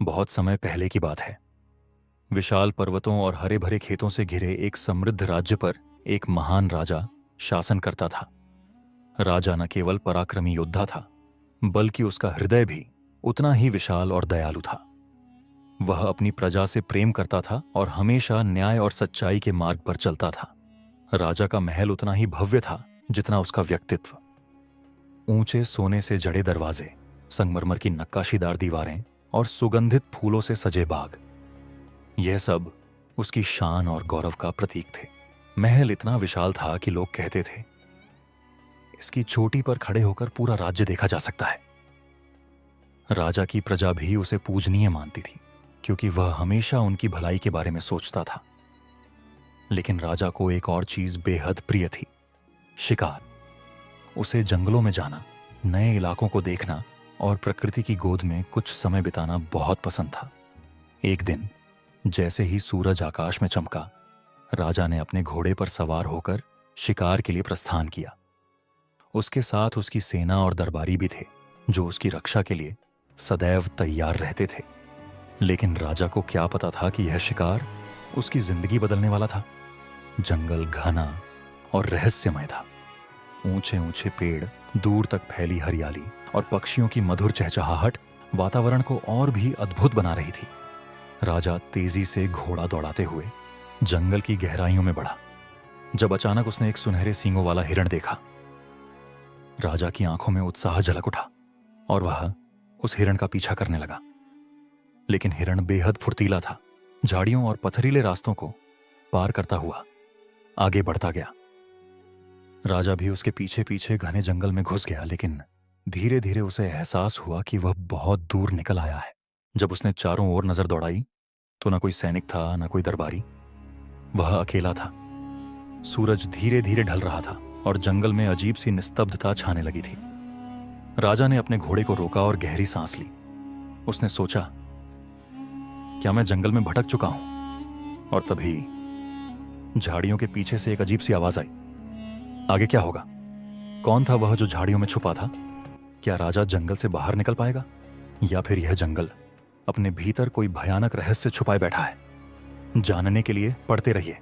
बहुत समय पहले की बात है। विशाल पर्वतों और हरे भरे खेतों से घिरे एक समृद्ध राज्य पर एक महान राजा शासन करता था। राजा न केवल पराक्रमी योद्धा था, बल्कि उसका हृदय भी उतना ही विशाल और दयालु था। वह अपनी प्रजा से प्रेम करता था और हमेशा न्याय और सच्चाई के मार्ग पर चलता था। राजा का महल उतना ही भव्य था जितना उसका व्यक्तित्व। ऊंचे सोने से जड़े दरवाजे, संगमरमर की नक्काशीदार दीवारें और सुगंधित फूलों से सजे बाग, यह सब उसकी शान और गौरव का प्रतीक थे। महल इतना विशाल था कि लोग कहते थे, इसकी चोटी पर खड़े होकर पूरा राज्य देखा जा सकता है। राजा की प्रजा भी उसे पूजनीय मानती थी, क्योंकि वह हमेशा उनकी भलाई के बारे में सोचता था। लेकिन राजा को एक और चीज बेहद प्रिय थी, शिकार। उसे जंगलों में जाना, नए इलाकों को देखना और प्रकृति की गोद में कुछ समय बिताना बहुत पसंद था। एक दिन जैसे ही सूरज आकाश में चमका, राजा ने अपने घोड़े पर सवार होकर शिकार के लिए प्रस्थान किया। उसके साथ उसकी सेना और दरबारी भी थे, जो उसकी रक्षा के लिए सदैव तैयार रहते थे। लेकिन राजा को क्या पता था कि यह शिकार उसकी जिंदगी बदलने वाला था। जंगल घना और रहस्यमय था। ऊंचे ऊंचे पेड़, दूर तक फैली हरियाली और पक्षियों की मधुर चहचहाहट वातावरण को और भी अद्भुत बना रही थी। राजा तेजी से घोड़ा दौड़ाते हुए जंगल की गहराइयों में बढ़ा, जब अचानक उसने एक सुनहरे सींगों वाला हिरण देखा। राजा की आंखों में उत्साह झलक उठा और वह उस हिरण का पीछा करने लगा। लेकिन हिरण बेहद फुर्तीला था। झाड़ियों और पथरीले रास्तों को पार करता हुआ आगे बढ़ता गया। राजा भी उसके पीछे पीछे घने जंगल में घुस गया, लेकिन धीरे धीरे उसे एहसास हुआ कि वह बहुत दूर निकल आया है। जब उसने चारों ओर नजर दौड़ाई तो न कोई सैनिक था, न कोई दरबारी। वह अकेला था। सूरज धीरे धीरे ढल रहा था और जंगल में अजीब सी निस्तब्धता छाने लगी थी। राजा ने अपने घोड़े को रोका और गहरी सांस ली। उसने सोचा, क्या मैं जंगल में भटक चुका हूं? और तभी झाड़ियों के पीछे से एक अजीब सी आवाज आई। आगे क्या होगा? कौन था वह जो झाड़ियों में छुपा था? क्या राजा जंगल से बाहर निकल पाएगा, या फिर यह जंगल अपने भीतर कोई भयानक रहस्य छुपाए बैठा है? जानने के लिए पढ़ते रहिए